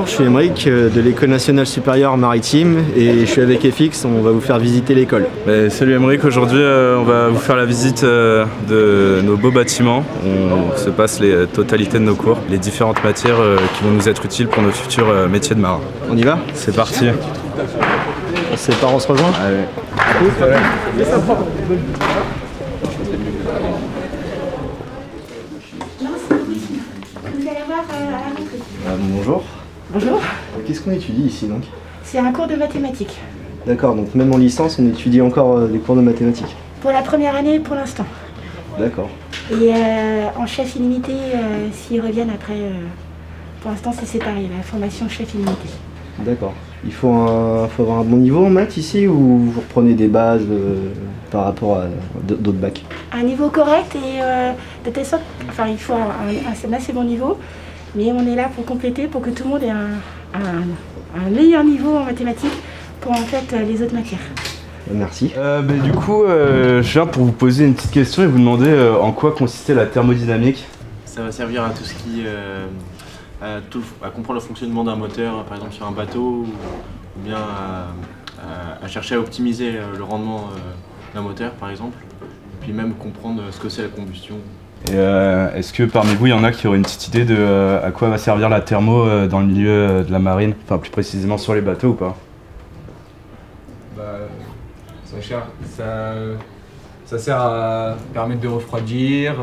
Bonjour, je suis Émeric de l'École nationale supérieure maritime et je suis avec FX, on va vous faire visiter l'école. Salut Émeric, aujourd'hui on va vous faire la visite de nos beaux bâtiments où se passent les totalités de nos cours, les différentes matières qui vont nous être utiles pour nos futurs métiers de marin. On y va? C'est parti. On se sépare, on se rejoint? Allez. Bonjour. Bonjour. Qu'est-ce qu'on étudie ici donc? C'est un cours de mathématiques. D'accord, donc même en licence on étudie encore des cours de mathématiques? Pour la première année pour l'instant. D'accord. Et en chef illimité, s'ils reviennent après, pour l'instant c'est séparé, la formation chef illimité. D'accord. Il faut avoir un bon niveau en maths ici ou vous reprenez des bases par rapport à d'autres bacs? Un niveau correct et de telle sorte, enfin il faut un assez bon niveau, mais on est là pour compléter, pour que tout le monde ait un meilleur niveau en mathématiques pour en fait les autres matières. Merci. Du coup, je viens pour vous poser une petite question et vous demander en quoi consistait la thermodynamique. Ça va servir à tout ce qui à comprendre le fonctionnement d'un moteur, par exemple sur un bateau, ou bien à chercher à optimiser le rendement d'un moteur, par exemple, et puis même comprendre ce que c'est la combustion. Et est-ce que parmi vous, il y en a qui auraient une petite idée de à quoi va servir la thermo dans le milieu de la marine, enfin plus précisément sur les bateaux ou pas? Ça sert à permettre de refroidir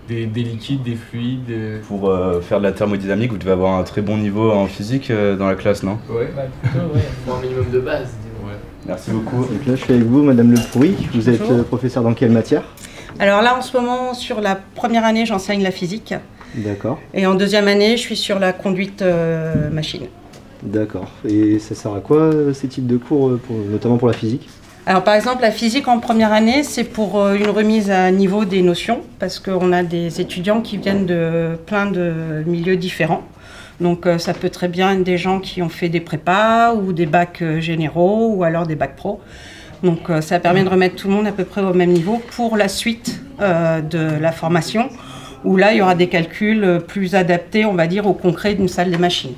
des liquides, des fluides. Pour faire de la thermodynamique, vous devez avoir un très bon niveau en physique dans la classe, non? Ouais, plutôt, ouais. Faut un minimum de base. Ouais. Merci beaucoup. Donc là je suis avec vous, Madame Le Pourri. Vous êtes professeur dans quelle matière? Alors là, en ce moment, sur la première année, j'enseigne la physique. D'accord. Et en deuxième année, je suis sur la conduite machine. D'accord. Et ça sert à quoi ces types de cours, notamment pour la physique? Alors par exemple, la physique en première année, c'est pour une remise à niveau des notions, parce qu'on a des étudiants qui viennent de plein de milieux différents. Donc ça peut très bien être des gens qui ont fait des prépas, ou des bacs généraux, ou alors des bacs pro. Donc ça permet de remettre tout le monde à peu près au même niveau pour la suite de la formation, où là il y aura des calculs plus adaptés, on va dire, au concret d'une salle des machines.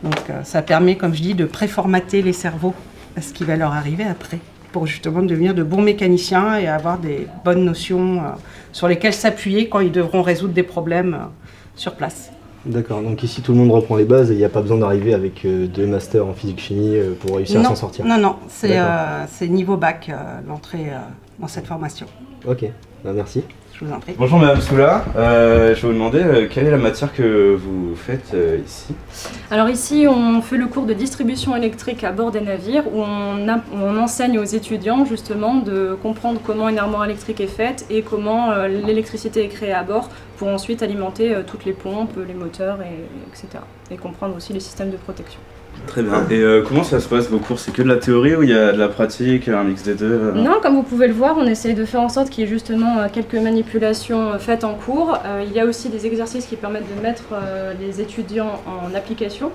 Donc ça permet, comme je dis, de préformater les cerveaux à ce qui va leur arriver après, pour justement devenir de bons mécaniciens et avoir des bonnes notions sur lesquelles s'appuyer quand ils devront résoudre des problèmes sur place. D'accord, donc ici tout le monde reprend les bases et il n'y a pas besoin d'arriver avec 2 masters en physique-chimie pour réussir à s'en sortir? Non, c'est niveau bac l'entrée dans cette formation. Ok, merci. Je vous en prie. Bonjour Madame Soula, je vais vous demander quelle est la matière que vous faites ici? Alors ici on fait le cours de distribution électrique à bord des navires où on enseigne aux étudiants justement de comprendre comment une armoire électrique est faite et comment l'électricité est créée à bord pour ensuite alimenter toutes les pompes, les moteurs, etc. Et comprendre aussi les systèmes de protection. Très bien. Et comment ça se passe vos cours? C'est que de la théorie ou il y a de la pratique, un mix des deux? Non, comme vous pouvez le voir, on essaye de faire en sorte qu'il y ait justement quelques manipulations faites en cours. Il y a aussi des exercices qui permettent de mettre les étudiants en application.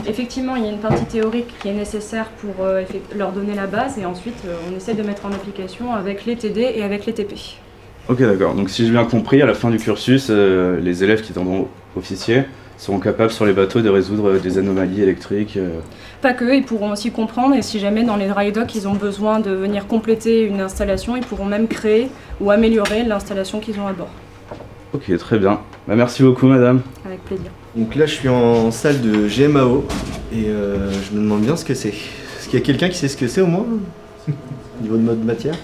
Effectivement, il y a une partie théorique qui est nécessaire pour leur donner la base et ensuite on essaie de mettre en application avec les TD et avec les TP. Ok, d'accord. Donc si j'ai bien compris, à la fin du cursus, les élèves qui deviendront officiers seront capables sur les bateaux de résoudre des anomalies électriques. Pas que, ils pourront aussi comprendre et si jamais dans les dry docks ils ont besoin de venir compléter une installation, ils pourront même créer ou améliorer l'installation qu'ils ont à bord. Ok, très bien. Merci beaucoup madame. Avec plaisir. Donc là je suis en salle de GMAO et je me demande bien ce que c'est. Est-ce qu'il y a quelqu'un qui sait ce que c'est au moins? Au niveau de mode matière?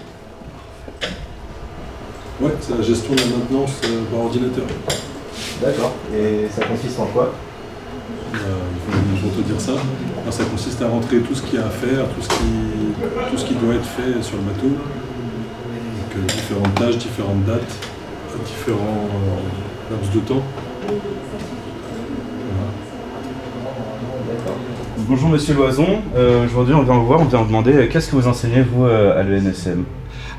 Ouais, c'est la gestion de la maintenance par ordinateur. D'accord. Et ça consiste en quoi? Ils vont te dire ça. Alors, ça consiste à rentrer tout ce qu'il y a à faire, tout ce qui doit être fait sur le bateau. Donc différentes tâches, différentes dates, différents laps de temps. D'accord. Bonjour Monsieur Loison, aujourd'hui on vient vous voir, on vient vous demander qu'est-ce que vous enseignez vous à l'ENSM?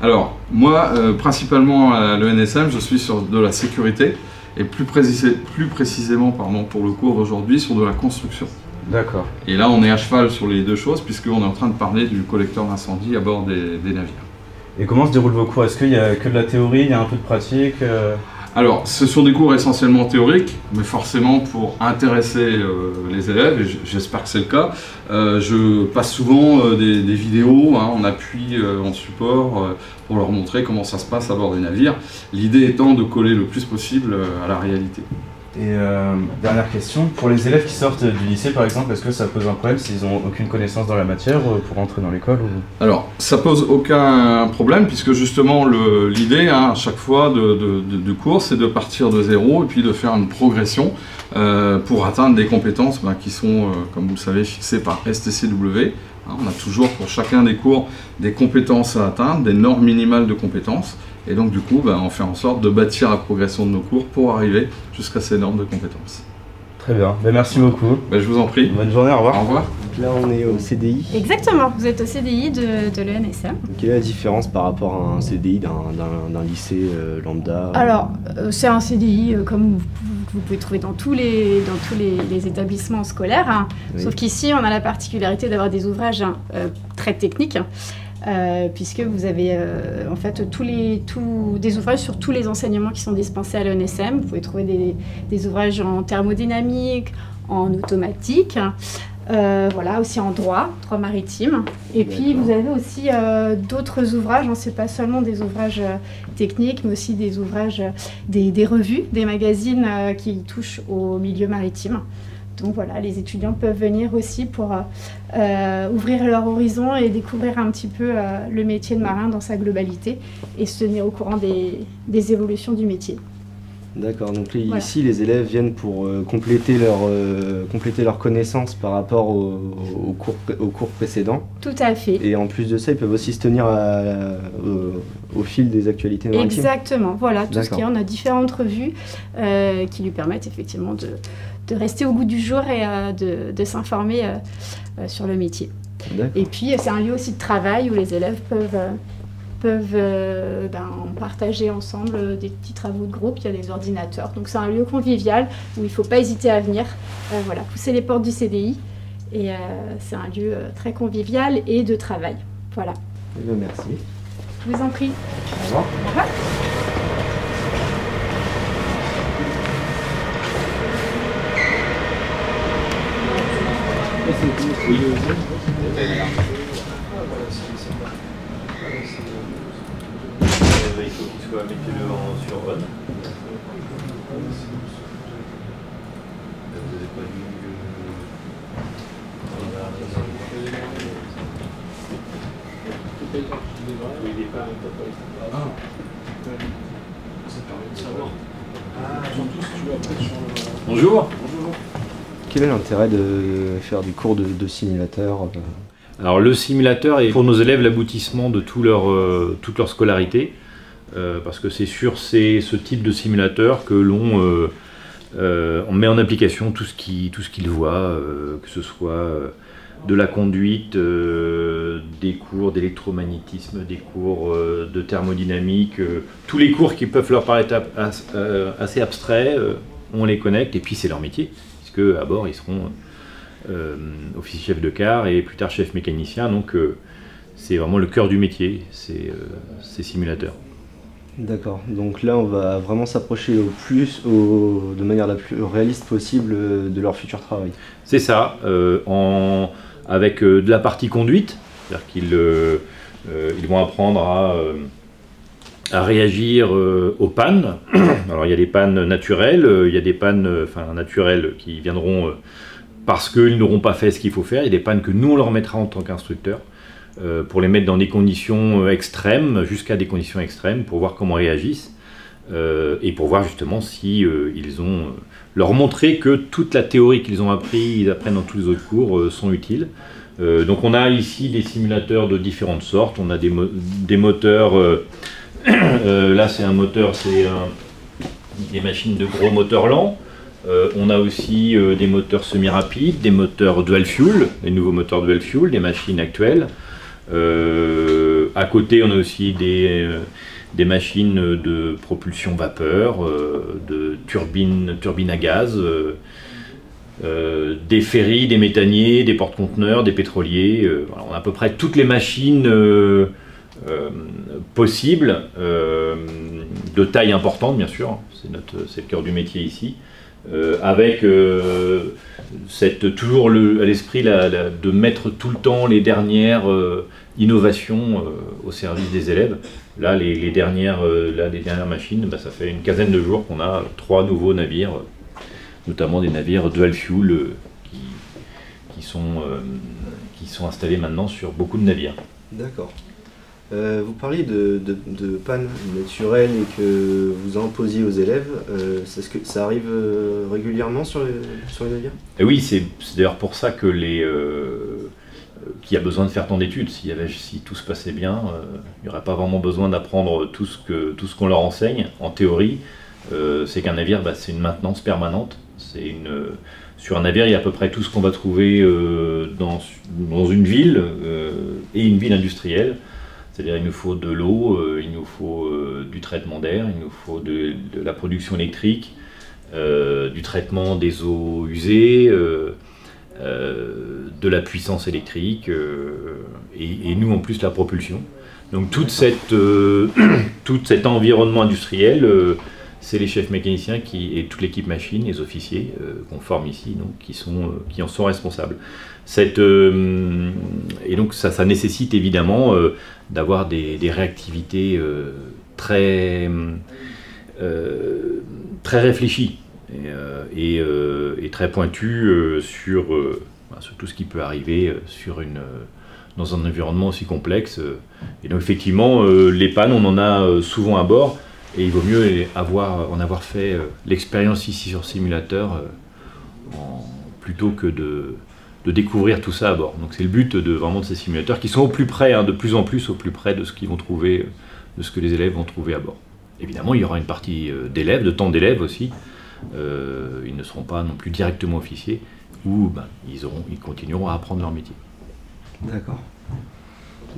Alors, moi, principalement à l'ENSM, je suis sur de la sécurité et plus précisément pour le cours d'aujourd'hui, sur de la construction. D'accord. Et là, on est à cheval sur les deux choses puisqu'on est en train de parler du collecteur d'incendie à bord des navires. Et comment se déroulent vos cours? Est-ce qu'il y a que de la théorie, il y a un peu de pratique? Alors, ce sont des cours essentiellement théoriques, mais forcément pour intéresser les élèves, et j'espère que c'est le cas, je passe souvent des vidéos en appui, en support, pour leur montrer comment ça se passe à bord des navires. L'idée étant de coller le plus possible à la réalité. Et dernière question, pour les élèves qui sortent du lycée par exemple, est-ce que ça pose un problème s'ils n'ont aucune connaissance dans la matière pour entrer dans l'école ou... Alors, ça pose aucun problème puisque justement l'idée à chaque fois du cours, c'est de partir de zéro et puis de faire une progression pour atteindre des compétences qui sont, comme vous le savez, fixées par STCW. On a toujours pour chacun des cours des compétences à atteindre, des normes minimales de compétences. Et donc du coup, on fait en sorte de bâtir la progression de nos cours pour arriver jusqu'à ces normes de compétences. Très bien, merci beaucoup. Je vous en prie. Bonne journée, au revoir. Au revoir. Donc là on est au CDI. Exactement, vous êtes au CDI de l'ENSM. Quelle est la différence par rapport à un CDI d'un lycée lambda? Alors, c'est un CDI comme vous pouvez trouver dans tous les établissements scolaires, Oui. Sauf qu'ici on a la particularité d'avoir des ouvrages très techniques. Puisque vous avez en fait des ouvrages sur tous les enseignements qui sont dispensés à l'ENSM. Vous pouvez trouver des ouvrages en thermodynamique, en automatique, voilà, aussi en droit maritime. Et puis vous avez aussi d'autres ouvrages, c'est pas seulement des ouvrages techniques, mais aussi des ouvrages, des revues, des magazines qui touchent au milieu maritime. Donc voilà, les étudiants peuvent venir aussi pour ouvrir leur horizon et découvrir un petit peu le métier de marin dans sa globalité et se tenir au courant des évolutions du métier. D'accord, donc Voilà. ici les élèves viennent pour compléter leurs connaissances par rapport au cours précédents. Tout à fait. Et en plus de ça, ils peuvent aussi se tenir au fil des actualités maritimes. Exactement, voilà, tout ce qui est. D'accord. On a différentes revues qui lui permettent effectivement de rester au goût du jour et de s'informer sur le métier. D'accord. Et puis c'est un lieu aussi de travail où les élèves peuvent partager ensemble des petits travaux de groupe. Il y a des ordinateurs, donc c'est un lieu convivial où il ne faut pas hésiter à venir, voilà, pousser les portes du CDI. Et c'est un lieu très convivial et de travail. Voilà. Eh bien, merci. Je vous en prie. Au revoir. Au revoir. Il faut qu'il soit mettez-le sur on. Bonjour. Quel est l'intérêt de faire des cours de simulateur? Alors le simulateur est pour nos élèves l'aboutissement de toute leur scolarité, parce que c'est sur ce type de simulateur que on met en application tout ce qu'ils voient, que ce soit de la conduite, des cours d'électromagnétisme, des cours de thermodynamique, tous les cours qui peuvent leur paraître assez abstraits, on les connecte et puis c'est leur métier, puisque à bord ils seront officier chef de quart et plus tard chef mécanicien, donc c'est vraiment le cœur du métier, ces simulateurs. D'accord, donc là on va vraiment s'approcher de manière la plus réaliste possible de leur futur travail. C'est ça, avec de la partie conduite, c'est-à-dire qu'ils vont apprendre à réagir aux pannes. Alors il y a des pannes naturelles, il y a des pannes naturelles qui viendront parce qu'ils n'auront pas fait ce qu'il faut faire. Il y a des pannes que nous on leur mettra en tant qu'instructeurs pour les mettre dans des conditions extrêmes, jusqu'à des conditions extrêmes, pour voir comment ils réagissent et pour voir justement si ils ont leur montrer que toute la théorie qu'ils ont appris, ils apprennent dans tous les autres cours, sont utiles. Donc on a ici des simulateurs de différentes sortes. On a des moteurs. Là c'est un moteur, c'est des machines de gros moteurs lents. On a aussi des moteurs semi-rapides, des moteurs dual fuel, les nouveaux moteurs dual fuel, des machines actuelles. À côté, on a aussi des machines de propulsion vapeur, de turbines à gaz, des ferries, des méthaniers, des porte-conteneurs, des pétroliers. Voilà, on a à peu près toutes les machines possibles. de taille importante, bien sûr, c'est le cœur du métier ici, avec toujours à l'esprit de mettre tout le temps les dernières innovations au service des élèves. Là, les dernières machines, ça fait une quinzaine de jours qu'on a 3 nouveaux navires, notamment des navires dual fuel qui sont installés maintenant sur beaucoup de navires. D'accord. Vous parliez de panne naturelle et que vous en posiez aux élèves. Est-ce que ça arrive régulièrement sur les navires? Et oui, c'est d'ailleurs pour ça que qu'il y a besoin de faire tant d'études. Si tout se passait bien, il n'y aurait pas vraiment besoin d'apprendre tout ce qu'on leur enseigne en théorie. C'est qu'un navire, c'est une maintenance permanente. Sur un navire, il y a à peu près tout ce qu'on va trouver dans une ville et une ville industrielle. C'est-à-dire il nous faut de l'eau, il nous faut du traitement d'air, il nous faut de la production électrique, du traitement des eaux usées, de la puissance électrique et nous en plus la propulsion. Donc tout cet environnement industriel, c'est les chefs mécaniciens et toute l'équipe machine, les officiers qu'on forme ici, donc, qui en sont responsables. Et donc ça nécessite évidemment d'avoir des réactivités très réfléchies et très pointues sur tout ce qui peut arriver dans un environnement aussi complexe. Et donc effectivement, les pannes, on en a souvent à bord, et il vaut mieux en avoir fait l'expérience ici sur simulateur plutôt que de découvrir tout ça à bord. Donc c'est le but vraiment de ces simulateurs qui sont au plus près, de plus en plus au plus près de ce qu'ils vont trouver, de ce que les élèves vont trouver à bord. Évidemment, il y aura une partie d'élèves, de temps d'élèves aussi. Ils ne seront pas non plus directement officiers, ou ils continueront à apprendre leur métier. D'accord.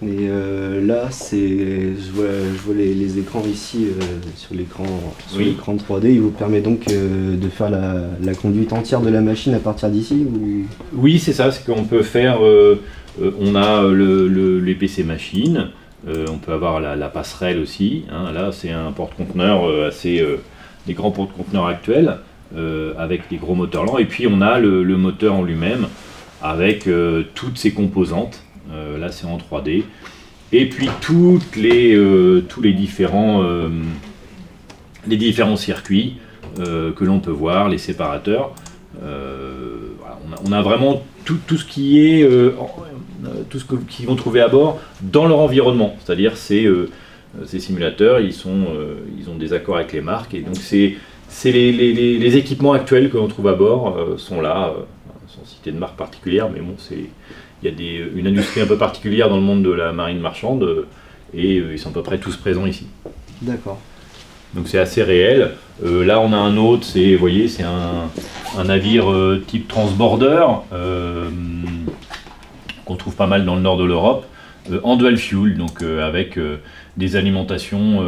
Et là, je vois les écrans ici sur l'écran 3D. Il vous permet donc de faire la conduite entière de la machine à partir d'ici ou... Oui, c'est ça. C'est qu'on peut faire. On a les PC machines. On peut avoir la passerelle aussi. Hein. Là, c'est un porte-conteneur des grands porte-conteneurs actuels avec des gros moteurs lents. Et puis, on a le moteur en lui-même avec toutes ses composantes. Là c'est en 3D, et puis tous les différents circuits que l'on peut voir, les séparateurs. On a vraiment tout ce qui est qu'ils vont trouver à bord dans leur environnement, c'est-à-dire ces simulateurs, ils ont des accords avec les marques, et donc les équipements actuels que l'on trouve à bord sont là, sans citer de marque particulière, mais bon, il y a une industrie un peu particulière dans le monde de la marine marchande, et ils sont à peu près tous présents ici. D'accord. Donc c'est assez réel. Là on a un autre, vous voyez, c'est un navire type transborder, qu'on trouve pas mal dans le nord de l'Europe, en dual fuel, donc avec des alimentations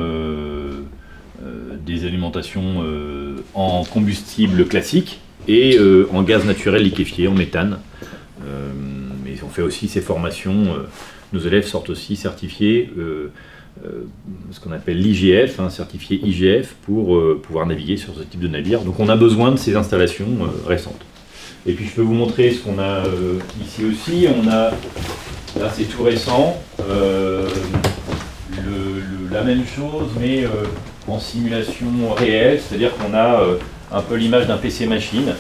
en combustible classique et en gaz naturel liquéfié, en méthane. Mais on fait aussi ces formations, nos élèves sortent aussi certifiés, ce qu'on appelle l'IGF, certifié IGF, pour pouvoir naviguer sur ce type de navire. Donc on a besoin de ces installations récentes. Et puis je peux vous montrer ce qu'on a ici aussi. Là c'est tout récent, la même chose mais en simulation réelle, c'est-à-dire qu'on a un peu l'image d'un PC machine,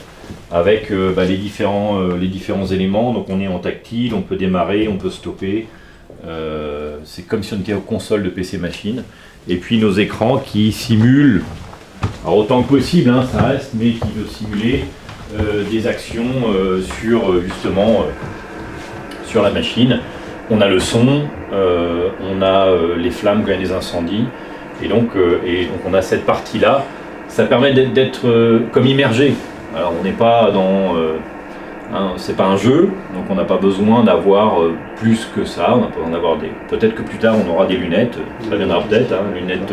avec les différents éléments. Donc on est en tactile, on peut démarrer, on peut stopper. C'est comme si on était aux consoles de PC machine. Et puis nos écrans qui simulent, alors autant que possible, ça reste, mais qui veut simuler des actions sur la machine. On a le son, on a les flammes quand il y a des incendies. Et donc on a cette partie-là. Ça permet d'être comme immergé. Alors on n'est pas dans... c'est pas un jeu, donc on n'a pas besoin d'avoir plus que ça. On n'a pas besoin d'avoir peut-être que plus tard on aura des lunettes, ça viendra peut-être, lunettes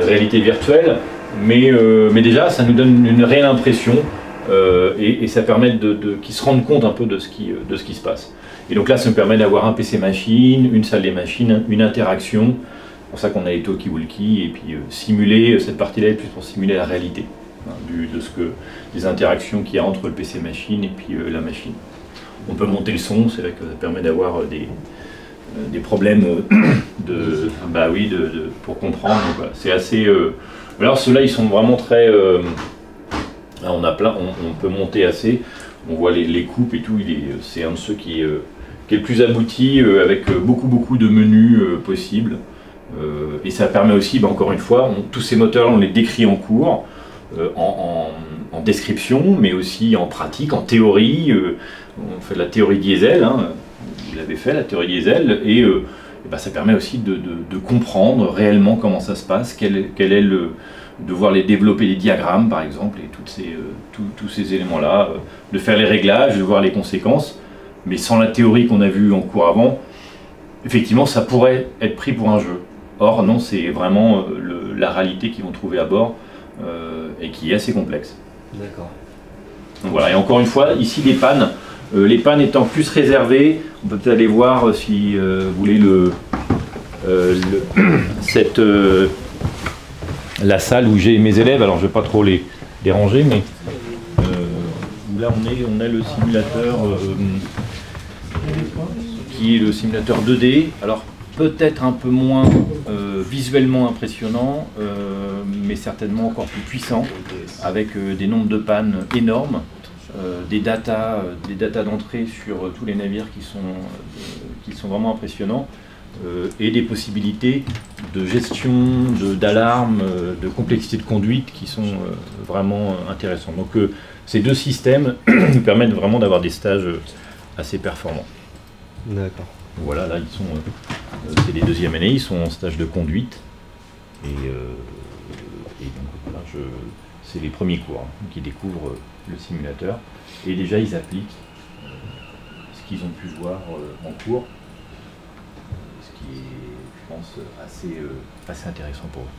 réalité virtuelle. Mais déjà ça nous donne une réelle impression et ça permet qu'ils se rendent compte un peu de ce qui se passe. Et donc là ça me permet d'avoir un PC machine, une salle des machines, une interaction pour ça qu'on a les talkie-walkie et puis simuler cette partie-là est plus pour simuler la réalité hein, des interactions qu'il y a entre le PC machine et puis la machine. On peut monter le son, c'est vrai que ça permet d'avoir des problèmes pour comprendre. Voilà. C'est assez. Alors ceux-là, ils sont vraiment très. On a plein, on peut monter assez. On voit les coupes et tout. C'est un de ceux qui est le plus abouti, avec beaucoup de menus possibles. Et ça permet aussi, encore une fois, tous ces moteurs, on les décrit en cours, en description, mais aussi en pratique, en théorie. On fait de la théorie diesel, hein, vous l'avez fait, la théorie diesel, et ça permet aussi de comprendre réellement comment ça se passe, de voir développer les diagrammes par exemple, et tous ces éléments-là, de faire les réglages, de voir les conséquences, mais sans la théorie qu'on a vue en cours avant, effectivement ça pourrait être pris pour un jeu. Or non, c'est vraiment la réalité qu'ils vont trouver à bord, et qui est assez complexe. D'accord. Donc voilà, et encore une fois, ici les pannes étant plus réservées, on peut peut-être aller voir si vous voulez la salle où j'ai mes élèves. Alors je ne vais pas trop les ranger, mais là on a le simulateur qui est le simulateur 2D. Alors peut-être un peu moins visuellement impressionnant, mais certainement encore plus puissant, avec des nombres de pannes énormes. Des datas d'entrée sur tous les navires qui sont vraiment impressionnants, et des possibilités de gestion, d'alarme, de complexité de conduite qui sont vraiment intéressants. Donc ces deux systèmes nous permettent vraiment d'avoir des stages assez performants. D'accord. Voilà, là ils sont, c'est les deuxième années, ils sont en stage de conduite, et donc voilà, c'est les premiers cours qui découvrent le simulateur, et déjà ils appliquent ce qu'ils ont pu voir en cours, ce qui est, je pense, assez intéressant pour eux.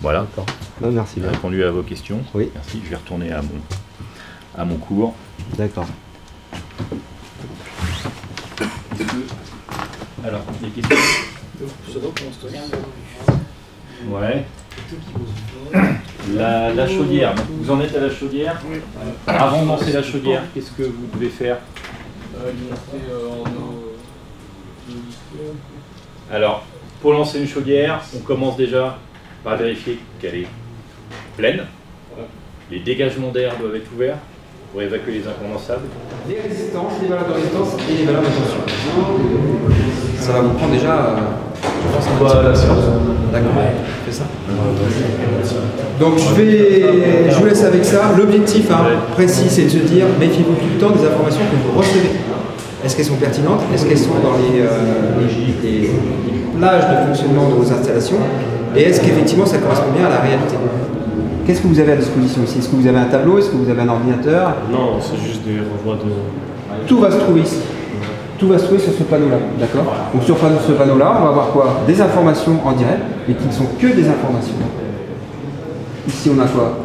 Voilà. Non, merci. J'ai répondu à vos questions. Oui. Merci. Je vais retourner à mon cours. D'accord. Alors, des questions? Ouais. La chaudière, vous en êtes à la chaudière? Oui. Avant de lancer la chaudière, qu'est-ce que vous devez faire? Alors, pour lancer une chaudière, on commence déjà par vérifier qu'elle est pleine. Les dégagements d'air doivent être ouverts pour évacuer les incondensables. Les résistances, les valeurs de résistance et les valeurs de tension. Ça va vous prendre déjà, je pense, un petit peu la séance. D'accord, fais ça. Donc je vous laisse avec ça. L'objectif précis, c'est de se dire, méfiez-vous tout le temps des informations que vous recevez. Est-ce qu'elles sont pertinentes? Est-ce qu'elles sont dans les plages de fonctionnement de vos installations? Et est-ce qu'effectivement ça correspond bien à la réalité? Qu'est-ce que vous avez à disposition ici? Est-ce que vous avez un tableau? Est-ce que vous avez un ordinateur? Non, c'est juste des renvois de... Tout va se trouver ici. Tout va se trouver sur ce panneau-là, d'accord? Donc sur ce panneau-là, on va avoir quoi? Des informations en direct, mais qui ne sont que des informations. Ici, on a quoi?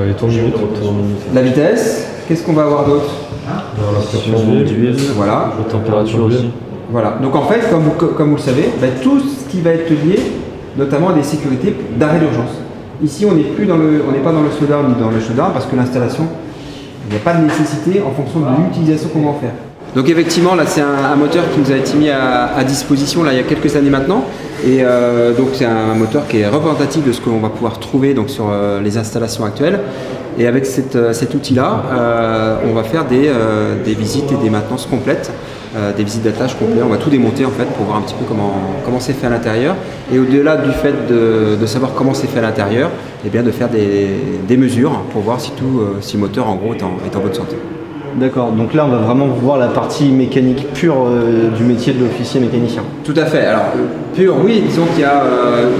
Les tours de minute. La vitesse. Qu'est-ce qu'on va avoir d'autre? La pression, voilà. La température aussi. Voilà. Donc en fait, comme vous le savez, tout ce qui va être lié, notamment à des sécurités d'arrêt d'urgence. Ici, on n'est pas dans le slowdown ni dans le shutdown parce que l'installation, il n'y a pas de nécessité en fonction de l'utilisation qu'on va en faire. Donc effectivement, là c'est un moteur qui nous a été mis à disposition là, il y a quelques années maintenant. Et donc c'est un moteur qui est représentatif de ce qu'on va pouvoir trouver donc, sur les installations actuelles. Et avec cet outil-là, on va faire des visites et des maintenances complètes, des visites d'attache complètes. On va tout démonter en fait pour voir un petit peu comment c'est fait à l'intérieur. Et au-delà du fait de savoir comment c'est fait à l'intérieur, eh bien de faire des mesures pour voir si le moteur en gros est en bonne santé. D'accord, donc là on va vraiment voir la partie mécanique pure du métier de l'officier mécanicien. Tout à fait. Alors Pur, oui, disons qu'il y a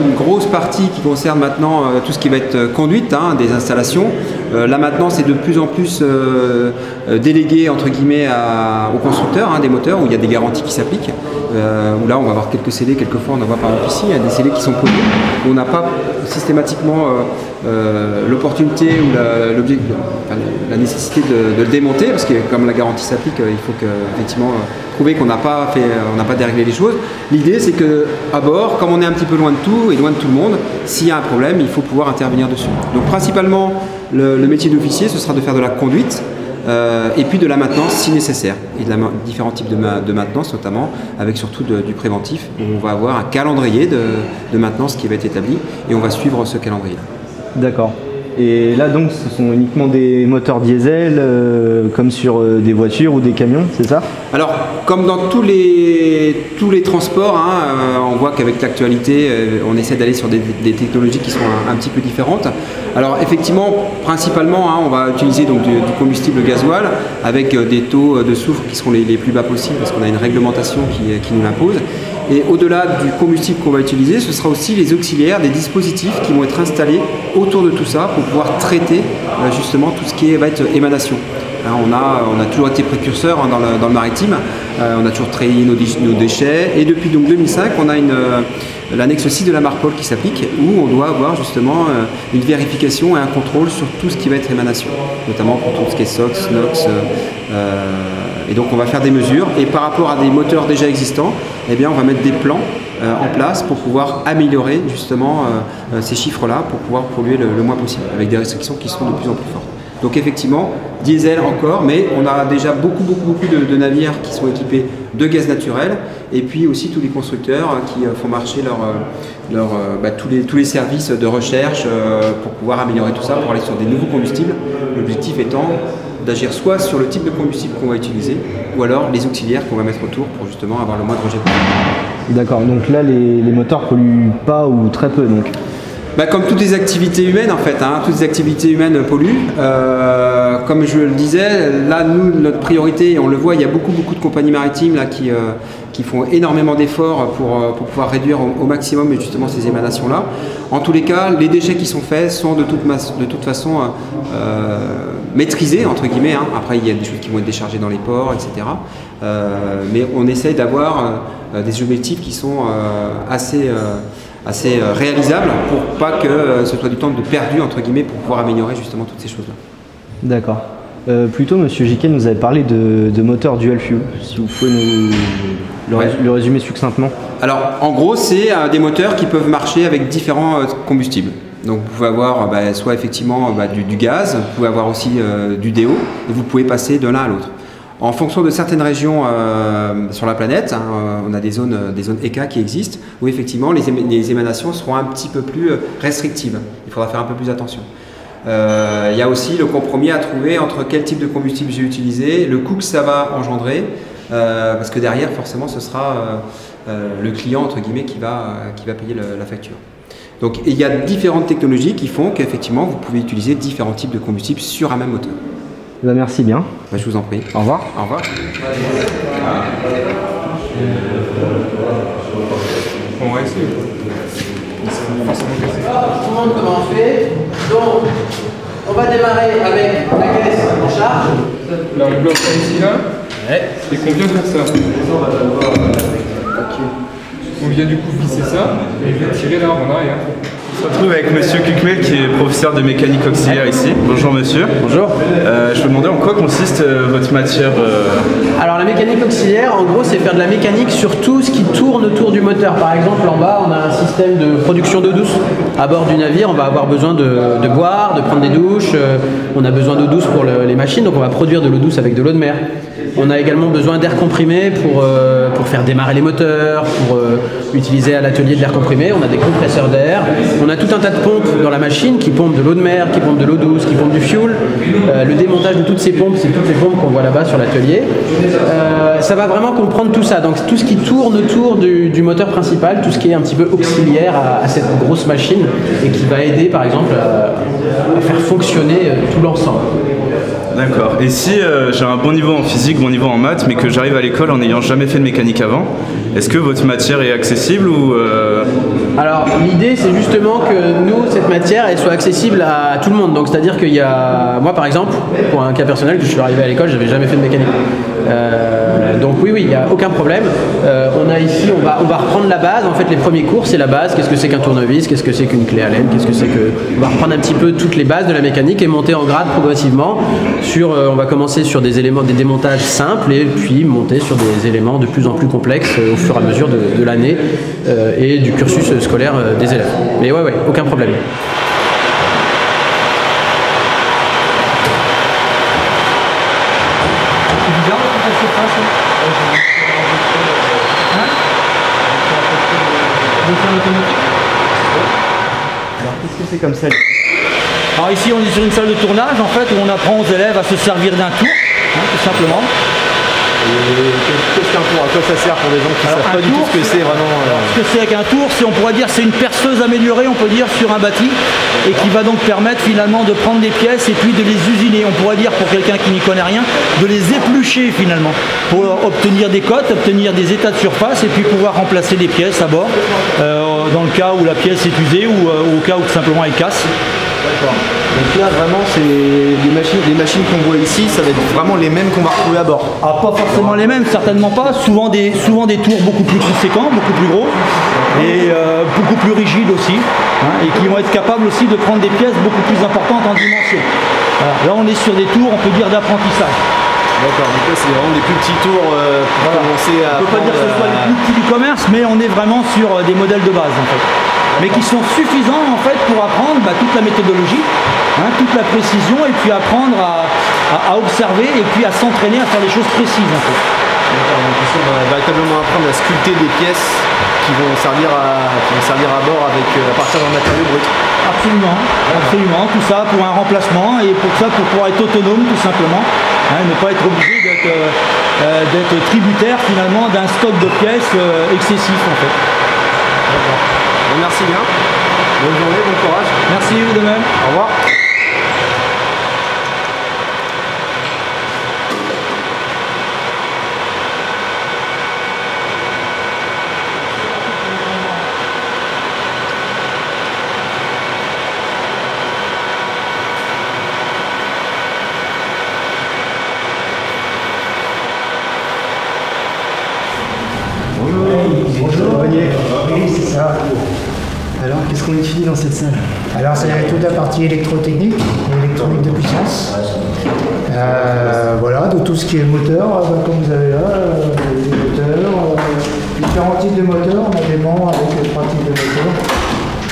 une grosse partie qui concerne maintenant tout ce qui va être conduite des installations. Là maintenant c'est de plus en plus délégué entre guillemets aux constructeurs des moteurs où il y a des garanties qui s'appliquent. Où là on va avoir quelques scellés, quelquefois on en voit par exemple ici, il y a des scellés qui sont pollués, où on n'a pas systématiquement l'opportunité ou la nécessité de le démonter, parce que comme la garantie s'applique, il faut effectivement prouver qu'on n'a pas déréglé les choses. L'idée c'est que à bord, comme on est un petit peu loin de tout et loin de tout le monde, s'il y a un problème, il faut pouvoir intervenir dessus. Donc principalement le métier d'officier, ce sera de faire de la conduite et puis de la maintenance si nécessaire, et différents types de maintenance, notamment avec surtout du préventif, où on va avoir un calendrier de maintenance qui va être établi et on va suivre ce calendrier-là. D'accord. Et là donc ce sont uniquement des moteurs diesel comme sur des voitures ou des camions, c'est ça? Alors comme dans tous les transports, on voit qu'avec l'actualité on essaie d'aller sur des technologies qui sont un petit peu différentes. Alors effectivement principalement on va utiliser donc du combustible gasoil avec des taux de soufre qui seront les plus bas possibles parce qu'on a une réglementation qui nous l'impose. Et au-delà du combustible qu'on va utiliser, ce sera aussi les auxiliaires, des dispositifs qui vont être installés autour de tout ça pour pouvoir traiter justement tout ce qui va être émanation. On a toujours été précurseur dans le maritime, on a toujours trié nos déchets et depuis donc 2005 on a l'annexe 6 de la Marpol qui s'applique où on doit avoir justement une vérification et un contrôle sur tout ce qui va être émanation, notamment pour tout ce qui est SOx, NOx. Et donc on va faire des mesures et par rapport à des moteurs déjà existants, eh bien, on va mettre des plans en place pour pouvoir améliorer justement ces chiffres-là pour pouvoir polluer le moins possible avec des restrictions qui seront de plus en plus fortes. Donc effectivement, diesel encore, mais on a déjà beaucoup de navires qui sont équipés de gaz naturel et puis aussi tous les constructeurs qui font marcher tous les services de recherche pour pouvoir améliorer tout ça, pour aller sur des nouveaux combustibles. L'objectif étant d'agir soit sur le type de combustible qu'on va utiliser ou alors les auxiliaires qu'on va mettre autour pour justement avoir le moins de rejet possible. D'accord, donc là les moteurs polluent pas ou très peu donc? Comme toutes les activités humaines en fait, toutes les activités humaines polluent. Comme je le disais, là nous notre priorité, on le voit, il y a beaucoup de compagnies maritimes là qui font énormément d'efforts pour pouvoir réduire au maximum justement ces émanations là. En tous les cas, les déchets qui sont faits sont de toute façon maîtrisés entre guillemets. Après il y a des choses qui vont être déchargées dans les ports, etc. Mais on essaye d'avoir des objectifs qui sont assez réalisable pour pas que ce soit du temps de perdu entre guillemets pour pouvoir améliorer justement toutes ces choses-là. D'accord. Plutôt, Monsieur Giquet nous avait parlé de moteurs dual fuel, si vous pouvez le résumer succinctement. Alors en gros c'est des moteurs qui peuvent marcher avec différents combustibles. Donc vous pouvez avoir soit effectivement du gaz, vous pouvez avoir aussi du DO et vous pouvez passer de l'un à l'autre. En fonction de certaines régions sur la planète, on a des zones ECA qui existent, où effectivement les émanations seront un petit peu plus restrictives. Il faudra faire un peu plus attention. Il y a aussi le compromis à trouver entre quel type de combustible j'ai utilisé, le coût que ça va engendrer, parce que derrière forcément ce sera le client entre guillemets qui va payer la facture. Donc il y a différentes technologies qui font qu'effectivement vous pouvez utiliser différents types de combustibles sur un même moteur. Merci bien. Je vous en prie. Au revoir. Au revoir. On va essayer. Tout le monde comment on fait. Donc, on va démarrer avec la caisse en charge. Là, on bloque ici, là. Ouais. Et qu'on vient faire ça. On vient du coup visser ça et tirer l'arbre en arrière. On se retrouve avec Monsieur Cucmel qui est professeur de mécanique auxiliaire ici. Bonjour monsieur. Bonjour. Je me demandais en quoi consiste votre matière Alors la mécanique auxiliaire, en gros c'est faire de la mécanique sur tout ce qui tourne autour du moteur. Par exemple en bas on a un système de production d'eau douce. À bord du navire on va avoir besoin de boire, de prendre des douches. On a besoin d'eau douce pour les machines, donc on va produire de l'eau douce avec de l'eau de mer. On a également besoin d'air comprimé pour faire démarrer les moteurs, pour utiliser à l'atelier de l'air comprimé. On a des compresseurs d'air. On a tout un tas de pompes dans la machine qui pompent de l'eau de mer, qui pompent de l'eau douce, qui pompent du fuel. Le démontage de toutes ces pompes, c'est toutes les pompes qu'on voit là-bas sur l'atelier. Ça va vraiment comprendre tout ça. Donc tout ce qui tourne autour du moteur principal, tout ce qui est un petit peu auxiliaire à cette grosse machine et qui va aider par exemple à faire fonctionner tout l'ensemble. D'accord. Et si j'ai un bon niveau en physique, bon niveau en maths, mais que j'arrive à l'école en n'ayant jamais fait de mécanique avant, est-ce que votre matière est accessible ou Alors l'idée c'est justement que nous, cette matière, elle soit accessible à tout le monde. Donc c'est-à-dire qu'il y a, moi par exemple, pour un cas personnel, que je suis arrivé à l'école, j'avais jamais fait de mécanique. Donc oui, il n'y a aucun problème. On a ici, on va reprendre la base. En fait, les premiers cours, c'est la base. Qu'est-ce que c'est qu'un tournevis? Qu'est-ce que c'est qu'une clé Allen? Qu'est-ce que c'est que... On va reprendre un petit peu toutes les bases de la mécanique et monter en grade progressivement. On va commencer sur des éléments, des démontages simples et puis monter sur des éléments de plus en plus complexes au fur et à mesure de l'année et du cursus scolaire des élèves. Mais ouais, aucun problème. Alors qu'est-ce que c'est comme ça? Alors ici on est sur une salle de tournage en fait où on apprend aux élèves à se servir d'un tour, tout simplement. Qu'est-ce qu'un tour? À quoi ça sert pour des gens qui ne savent pas du tout ce que c'est vraiment Ce que c'est qu'un tour, on pourrait dire c'est une perceuse améliorée, on peut dire, sur un bâti et qui va donc permettre finalement de prendre des pièces et puis de les usiner. On pourrait dire pour quelqu'un qui n'y connaît rien, de les éplucher finalement pour obtenir des cotes, obtenir des états de surface et puis pouvoir remplacer des pièces à bord dans le cas où la pièce est usée ou au cas où tout simplement elle casse. D'accord. Donc là vraiment c'est les machines qu'on voit ici, ça va être vraiment les mêmes qu'on va retrouver à bord. Ah, pas forcément les mêmes, certainement pas. Souvent des tours beaucoup plus conséquents, beaucoup plus gros et beaucoup plus rigides aussi, et qui vont être capables aussi de prendre des pièces beaucoup plus importantes en dimension. Voilà. Là on est sur des tours, on peut dire d'apprentissage. D'accord, donc là c'est vraiment des plus petits tours pour commencer à... On peut pas dire que ce soit les plus petits du commerce, mais on est vraiment sur des modèles de base en fait. Mais qui sont suffisants en fait pour apprendre toute la méthodologie, toute la précision et puis apprendre à observer et puis à s'entraîner à faire des choses précises en fait. D'accord, donc ici on va véritablement apprendre à sculpter des pièces qui vont servir à bord avec, à partir d'un matériau brut. Absolument, absolument, tout ça pour un remplacement et pour ça pour pouvoir être autonome tout simplement, ne pas être obligé d'être tributaire finalement d'un stock de pièces excessif en fait. D'accord. Merci bien. Bonne journée, bon courage. Merci, vous de même. Au revoir. Bonjour. Oui, c'est ça. Alors, qu'est-ce qu'on étudie dans cette salle? Alors, c'est toute la partie électrotechnique et électronique de puissance. Voilà, de tout ce qui est moteur, comme vous avez là, les moteurs, différents types de moteurs, on a des bancs avec 3 types de moteurs.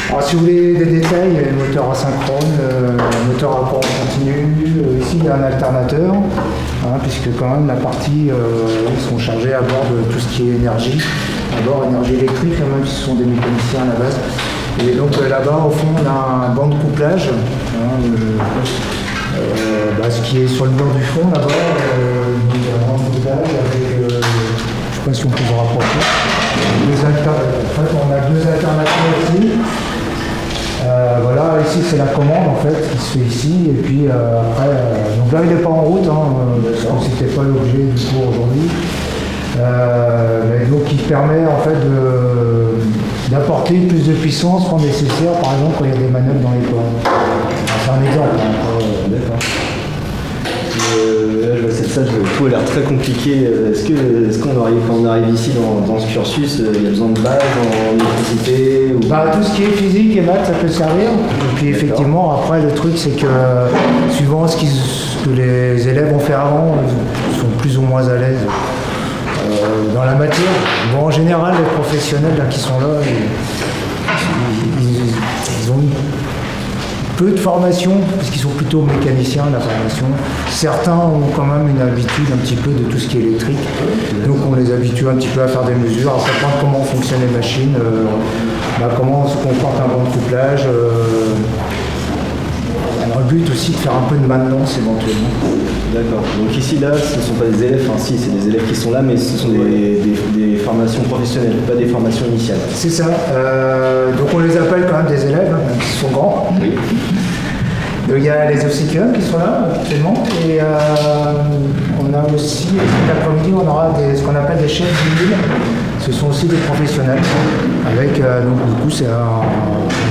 Alors, si vous voulez des détails, il y a les moteurs asynchrones, moteurs à courant continu, ici il y a un alternateur, puisque quand même la partie, ils sont chargés à bord de tout ce qui est énergie, à bord énergie électrique, même si ce sont des mécaniciens à la base. Et donc là-bas, au fond, on a un banc de couplage, ce qui est sur le bord du fond là-bas, il y a un banc de couplage avec, je ne sais pas si on peut se rapprocher, on a 2 alternateurs ici. Voilà, ici c'est la commande en fait qui se fait ici, et puis après, donc là il n'est pas en route, parce que c'était pas l'objet du cours aujourd'hui. Mais donc il permet en fait d'apporter plus de puissance quand nécessaire, par exemple quand il y a des manœuvres dans les ports. C'est un exemple. D'accord. Là je vois cette salle, tout a l'air très compliqué. Est-ce qu'on arrive, quand on arrive ici dans ce cursus, il y a besoin de base en électricité ou... Tout ce qui est physique et maths ça peut servir. Et puis effectivement après le truc c'est que suivant ce que les élèves ont fait avant, ils sont plus ou moins à l'aise dans la matière. Bon, en général, les professionnels là, qui sont là, ils ont peu de formation, parce qu'ils sont plutôt mécaniciens, la formation. Certains ont quand même une habitude un petit peu de tout ce qui est électrique. Donc on les habitue un petit peu à faire des mesures, à comprendre comment fonctionnent les machines, comment se comporte un banc de couplage. Dans le but aussi de faire un peu de maintenance éventuellement. D'accord. Donc ici, là, ce ne sont pas des élèves, si, c'est des élèves qui sont là, mais ce sont des formations professionnelles, pas des formations initiales. C'est ça. Donc on les appelle quand même des élèves, même s'ils sont grands. Oui. Il y a les obséquiums qui sont là actuellement et on a aussi, cet après-midi, on aura ce qu'on appelle des chefs d'huile. Ce sont aussi des professionnels avec, donc du coup c'est un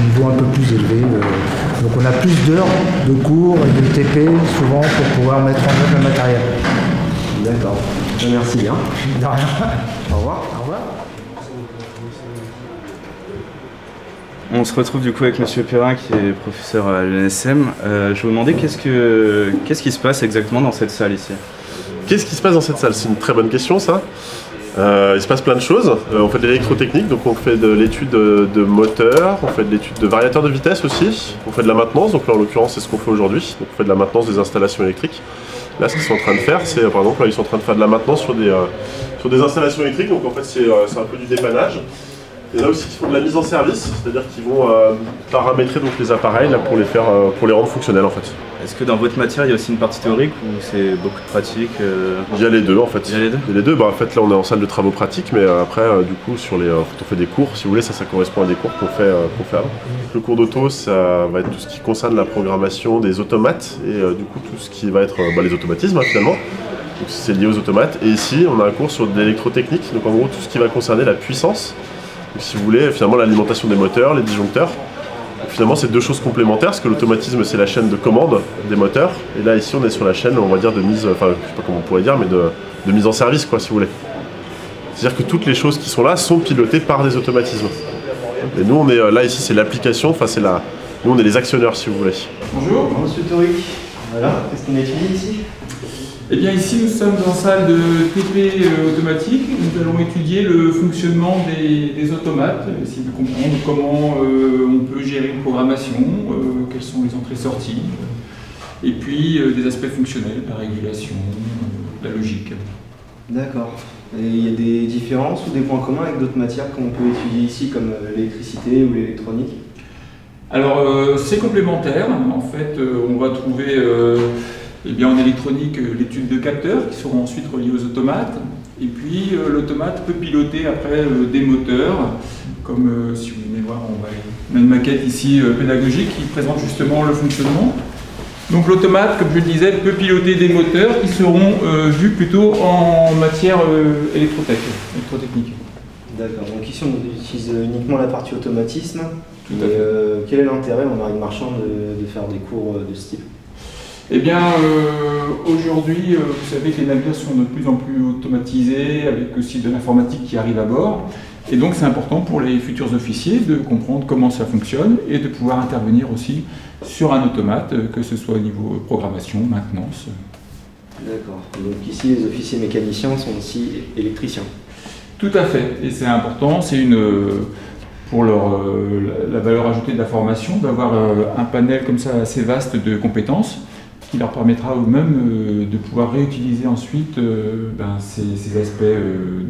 niveau un peu plus élevé. Donc on a plus d'heures de cours et de TP souvent pour pouvoir mettre en œuvre le matériel. D'accord. Merci bien. De rien. Au revoir. Au revoir. On se retrouve du coup avec Monsieur Perrin qui est professeur à l'ENSM. Je vous demandais qu'est-ce qui se passe exactement dans cette salle ici? Qu'est-ce qui se passe dans cette salle? C'est une très bonne question ça. Il se passe plein de choses. On fait de l'électrotechnique, donc on fait de l'étude de moteur, on fait de l'étude de variateur de vitesse aussi, on fait de la maintenance, donc là en l'occurrence c'est ce qu'on fait aujourd'hui, donc on fait de la maintenance des installations électriques. Là ce qu'ils sont en train de faire, c'est par exemple là ils sont en train de faire de la maintenance sur des installations électriques, donc en fait c'est un peu du dépannage. Et là aussi ils font de la mise en service, c'est-à-dire qu'ils vont paramétrer donc les appareils là, pour les rendre fonctionnels en fait. Est-ce que dans votre matière il y a aussi une partie théorique ou c'est beaucoup de pratique Il y a les deux en fait. Il y a les deux. Il y a les deux. Bah, en fait là on est en salle de travaux pratiques, mais après du coup quand on fait des cours, si vous voulez, ça correspond à des cours qu'on fait avant. Le cours d'auto, ça va être tout ce qui concerne la programmation des automates et du coup tout ce qui va être les automatismes hein, finalement. Donc c'est lié aux automates. Et ici on a un cours sur de l'électrotechnique, donc en gros tout ce qui va concerner la puissance. Donc, si vous voulez, finalement l'alimentation des moteurs, les disjoncteurs. Donc, finalement c'est deux choses complémentaires, parce que l'automatisme c'est la chaîne de commande des moteurs. Et là ici on est sur la chaîne, on va dire, de mise, enfin je sais pas comment on pourrait dire, mais de mise en service quoi si vous voulez. C'est-à-dire que toutes les choses qui sont là sont pilotées par des automatismes. Et nous on est là ici c'est l'application, enfin c'est la. Nous on est les actionneurs si vous voulez. Bonjour. Bonjour Monsieur Toric. Voilà, qu'est-ce qu'on étudie ici? Eh bien ici nous sommes en salle de TP automatique. Nous allons étudier le fonctionnement des automates, essayer de comprendre comment on peut gérer une programmation, quelles sont les entrées-sorties, et puis des aspects fonctionnels, la régulation, la logique. D'accord. Et il y a des différences ou des points communs avec d'autres matières qu'on peut étudier ici comme l'électricité ou l'électronique? Alors c'est complémentaire. En fait on va trouver en électronique l'étude de capteurs qui seront ensuite reliés aux automates. Et puis l'automate peut piloter après des moteurs, comme si vous voulez voir, on a une maquette ici pédagogique qui présente justement le fonctionnement. Donc l'automate, comme je le disais, peut piloter des moteurs qui seront vus plutôt en matière électrotechnique. D'accord, donc ici on utilise uniquement la partie automatisme. Tout à fait. Quel est l'intérêt en marine marchande de faire des cours de ce type? Eh bien, aujourd'hui, vous savez que les navires sont de plus en plus automatisés, avec aussi de l'informatique qui arrive à bord. Et donc, c'est important pour les futurs officiers de comprendre comment ça fonctionne et de pouvoir intervenir aussi sur un automate, que ce soit au niveau programmation, maintenance. D'accord. Donc ici, les officiers mécaniciens sont aussi électriciens. Tout à fait. Et c'est important, c'est pour la valeur ajoutée de la formation, d'avoir un panel comme ça assez vaste de compétences, qui leur permettra eux-mêmes de pouvoir réutiliser ensuite ces aspects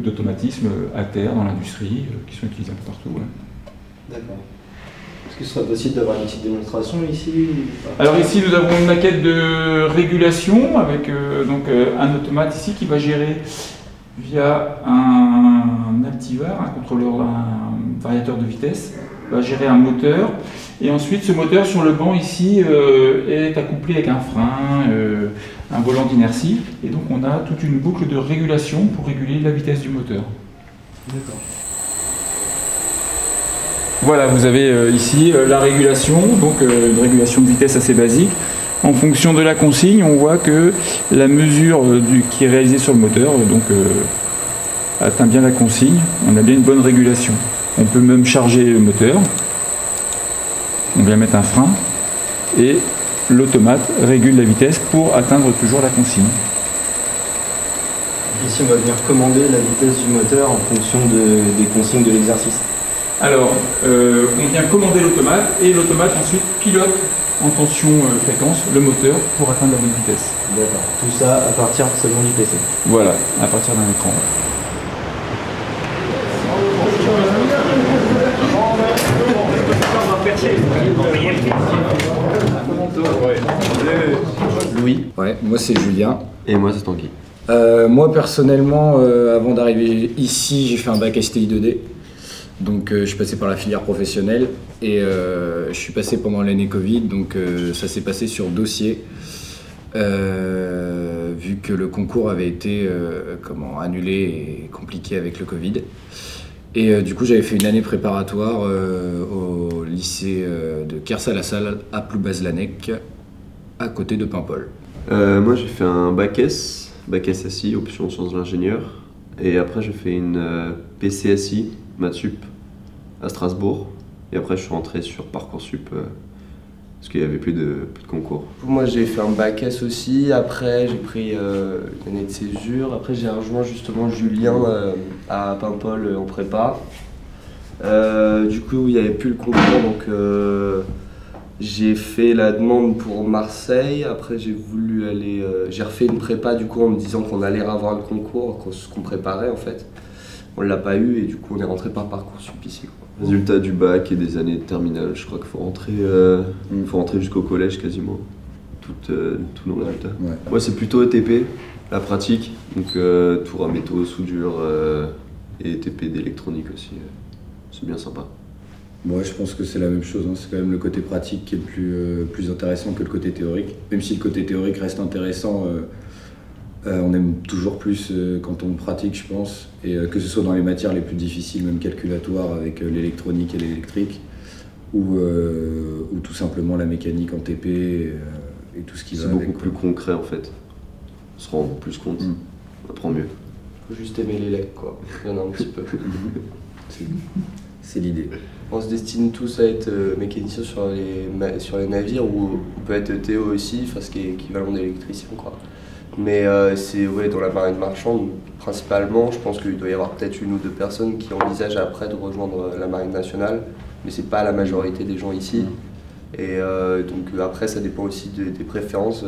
d'automatisme à terre dans l'industrie, qui sont utilisés un peu partout. Ouais. D'accord. Est-ce que ce serait possible d'avoir une petite démonstration ici? Alors ici nous avons une maquette de régulation avec un automate ici qui va gérer via un activar, un contrôleur, un variateur de vitesse, va gérer un moteur. Et ensuite, ce moteur sur le banc ici est accouplé avec un frein, un volant d'inertie. Et donc on a toute une boucle de régulation pour réguler la vitesse du moteur. D'accord. Voilà, vous avez ici la régulation, donc une régulation de vitesse assez basique. En fonction de la consigne, on voit que la mesure qui est réalisée sur le moteur atteint bien la consigne. On a bien une bonne régulation. On peut même charger le moteur. On vient mettre un frein et l'automate régule la vitesse pour atteindre toujours la consigne. Ici, on va venir commander la vitesse du moteur en fonction des consignes de l'exercice. Alors, on vient commander l'automate et l'automate ensuite pilote en tension fréquence le moteur pour atteindre la bonne vitesse. D'accord. Tout ça à partir seulement du PC. Voilà, à partir d'un écran. Louis. Ouais, moi c'est Julien. Et moi c'est Tanguy. Moi personnellement, avant d'arriver ici, j'ai fait un bac STI 2D. Donc je suis passé par la filière professionnelle et je suis passé pendant l'année Covid, donc ça s'est passé sur dossier. Vu que le concours avait été annulé et compliqué avec le Covid. Et du coup, j'avais fait une année préparatoire au lycée de Kers-à-la-Salle à Ploubazlanec, à côté de Paimpol. Moi, j'ai fait un bac S SI, option sciences de l'ingénieur. Et après, j'ai fait une PCSI, maths sup, à Strasbourg. Et après, je suis rentré sur Parcoursup. Parce qu'il n'y avait plus de concours. Moi j'ai fait un bac S aussi, après j'ai pris une année de césure, après j'ai rejoint justement Julien à Paimpol en prépa. Du coup il n'y avait plus le concours, donc j'ai fait la demande pour Marseille, après j'ai voulu aller... j'ai refait une prépa du coup en me disant qu'on allait avoir le concours, qu'on préparait en fait. On ne l'a pas eu et du coup on est rentré par Parcoursup ici. Résultat du bac et des années de terminale, je crois qu'il faut rentrer, jusqu'au collège quasiment, tous nos résultats. Moi c'est plutôt ETP, la pratique, donc tour à métaux, soudure et ETP d'électronique aussi, c'est bien sympa. Moi je pense que c'est la même chose, hein. C'est quand même le côté pratique qui est le plus intéressant que le côté théorique. Même si le côté théorique reste intéressant, on aime toujours plus quand on pratique, je pense, et que ce soit dans les matières les plus difficiles, même calculatoires avec l'électronique et l'électrique, ou tout simplement la mécanique en TP et tout ce qui va avec. C'est beaucoup plus concret en fait, on se rend plus compte, on apprend mieux. Faut juste aimer l'élec quoi, il y en a un petit peu. C'est l'idée. On se destine tous à être mécaniciens sur les navires, ou on peut être Théo aussi, enfin, ce qui est équivalent d'électricien quoi. Mais c'est dans la marine marchande principalement, je pense qu'il doit y avoir peut-être une ou deux personnes qui envisagent après de rejoindre la marine nationale, mais c'est pas la majorité des gens ici. Et donc après ça dépend aussi des préférences,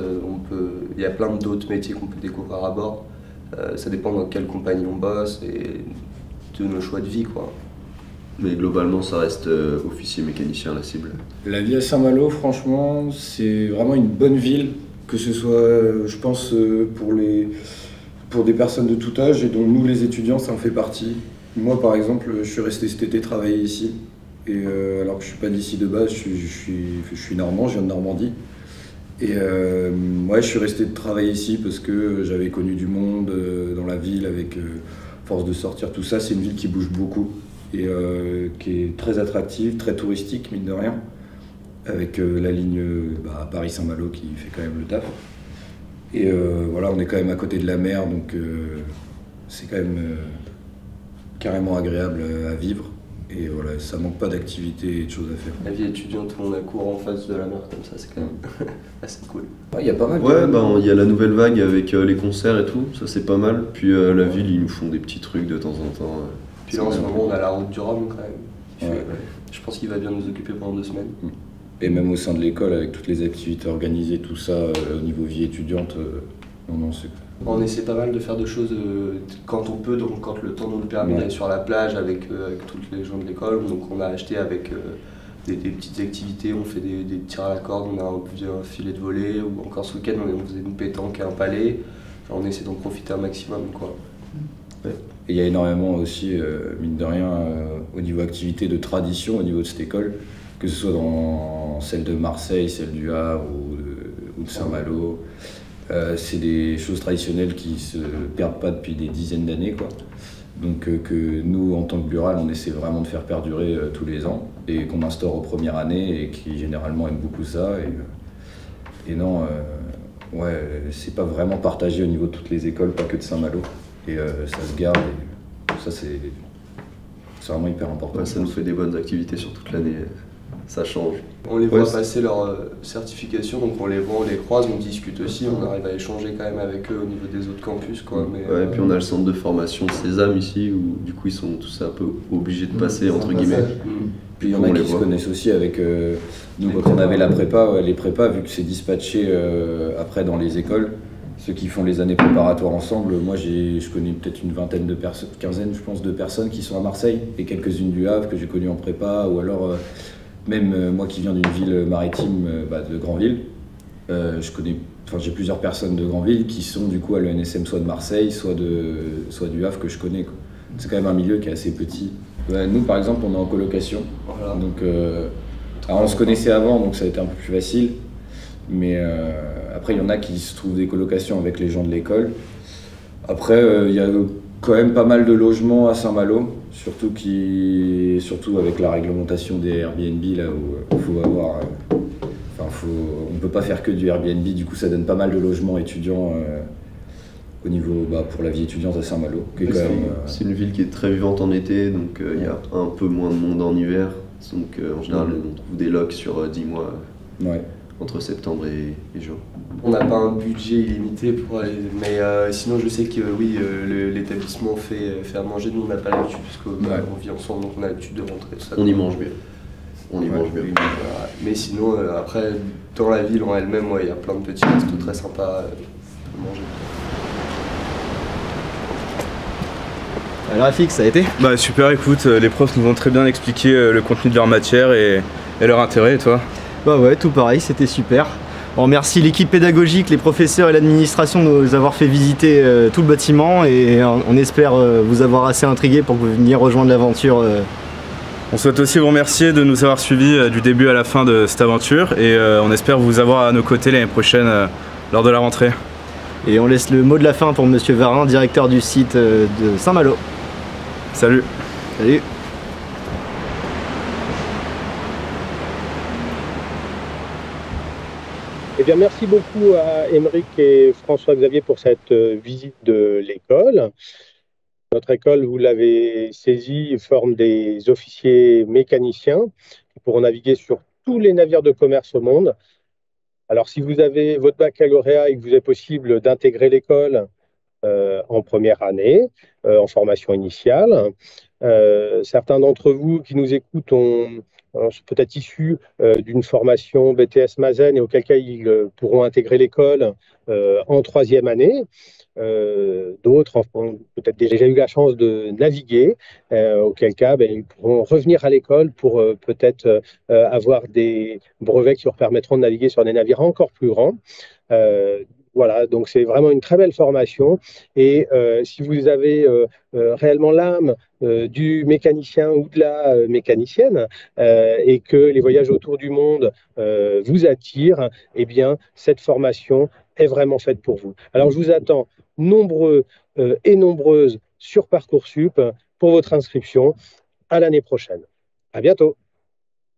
il y a plein d'autres métiers qu'on peut découvrir à bord, ça dépend dans quelle compagnie on bosse et de nos choix de vie quoi. Mais globalement ça reste officier mécanicien la cible. La vie à Saint-Malo franchement c'est vraiment une bonne ville. Que ce soit, je pense, pour des personnes de tout âge, et dont nous, les étudiants, ça en fait partie. Moi, par exemple, je suis resté cet été travailler ici, et alors que je ne suis pas d'ici de base, je suis normand, je viens de Normandie. Et je suis resté travailler ici parce que j'avais connu du monde dans la ville, avec force de sortir, tout ça. C'est une ville qui bouge beaucoup, et qui est très attractive, très touristique, mine de rien. Avec la ligne Paris-Saint-Malo qui fait quand même le taf. Et on est quand même à côté de la mer, donc c'est quand même carrément agréable à vivre. Et voilà, ça manque pas d'activités et de choses à faire. La vie étudiante, on a cours en face de la mer comme ça, c'est quand même assez cool. Il y a pas mal. Il y a la nouvelle vague avec les concerts et tout, ça c'est pas mal. Puis la ville, ils nous font des petits trucs de temps en temps. Puis là en ce moment, on a la route du Rhum quand même. Je pense qu'il va bien nous occuper pendant 2 semaines. Et même au sein de l'école, avec toutes les activités organisées, tout ça, au niveau vie étudiante, on essaie pas mal de faire des choses quand on peut, donc quand le temps nous le permet, d'aller sur la plage avec toutes les gens de l'école. Donc on a acheté avec des petites activités, on fait des tirs à la corde, on a un filet de volley, ou encore ce week-end on faisait une pétanque et un palais. Enfin, on essaie d'en profiter un maximum quoi. Et il y a énormément aussi, mine de rien, au niveau activité de tradition, au niveau de cette école, que ce soit dans celle de Marseille, celle du Havre ou de Saint-Malo. C'est des choses traditionnelles qui ne se perdent pas depuis des dizaines d'années, quoi. Donc que nous, en tant que Bural, on essaie vraiment de faire perdurer tous les ans, et qu'on instaure aux premières années, et qui généralement aiment beaucoup ça. Et non, c'est pas vraiment partagé au niveau de toutes les écoles, pas que de Saint-Malo. Et ça se garde, et ça c'est vraiment hyper important. Ça nous fait des bonnes activités sur toute l'année. Ça change. On les voit passer leur certification, donc on les voit, on les croise, on discute aussi, on arrive à échanger quand même avec eux au niveau des autres campus quoi. Mais, et puis on a le centre de formation Sésame ici, où du coup ils sont tous un peu obligés de passer entre guillemets. Puis il y en a qui se connaissent aussi avec nous quand on avait la prépa, les prépas, vu que c'est dispatché après dans les écoles, ceux qui font les années préparatoires ensemble, moi je connais peut-être une vingtaine de personnes, quinzaine je pense de personnes qui sont à Marseille, et quelques-unes du Havre que j'ai connues en prépa, ou alors même moi qui viens d'une ville maritime de Granville, j'ai plusieurs personnes de Granville qui sont du coup à l'ENSM soit de Marseille, soit du Havre que je connais, quoi. C'est quand même un milieu qui est assez petit. Nous, par exemple, on est en colocation. Voilà. Donc, alors on se connaissait avant, donc ça a été un peu plus facile. Mais après, il y en a qui se trouvent des colocations avec les gens de l'école. Après, il y a quand même pas mal de logements à Saint-Malo, surtout avec la réglementation des Airbnb, là où il faut avoir... on ne peut pas faire que du Airbnb, du coup ça donne pas mal de logements étudiants au niveau pour la vie étudiante à Saint-Malo. C'est une ville qui est très vivante en été, donc il y a un peu moins de monde en hiver. Donc en général on trouve des locs sur 10 mois entre septembre et juin. On n'a pas un budget illimité pour aller, mais sinon je sais que oui, l'établissement fait à manger. Nous on n'a pas l'habitude puisqu'on vit ensemble, donc on a l'habitude de rentrer tout ça. On y mange bien. On y mange bien. Mais sinon, après, dans la ville en elle-même, il y a plein de petits restos très sympas à manger. Alors Rafik, ça a été? Bah super, écoute, les profs nous ont très bien expliqué le contenu de leur matière et leur intérêt, et toi? Bah ouais, tout pareil, c'était super. On remercie l'équipe pédagogique, les professeurs et l'administration de nous avoir fait visiter tout le bâtiment et on espère vous avoir assez intrigué pour que vous veniez rejoindre l'aventure. On souhaite aussi vous remercier de nous avoir suivis du début à la fin de cette aventure et on espère vous avoir à nos côtés l'année prochaine lors de la rentrée. Et on laisse le mot de la fin pour Monsieur Varin, directeur du site de Saint-Malo. Salut. Salut. Eh bien, merci beaucoup à Émeric et François-Xavier pour cette visite de l'école. Notre école, vous l'avez saisi, forme des officiers mécaniciens qui pourront naviguer sur tous les navires de commerce au monde. Alors, si vous avez votre baccalauréat et que vous est possible d'intégrer l'école en première année, en formation initiale, certains d'entre vous qui nous écoutent sont peut-être issus d'une formation BTS Mazen et auquel cas ils pourront intégrer l'école en troisième année. D'autres ont peut-être déjà eu la chance de naviguer, auquel cas ils pourront revenir à l'école pour peut-être avoir des brevets qui leur permettront de naviguer sur des navires encore plus grands. Voilà, donc c'est vraiment une très belle formation et si vous avez réellement l'âme du mécanicien ou de la mécanicienne et que les voyages autour du monde vous attirent, eh bien cette formation est vraiment faite pour vous. Alors je vous attends nombreux et nombreuses sur Parcoursup pour votre inscription à l'année prochaine. À bientôt.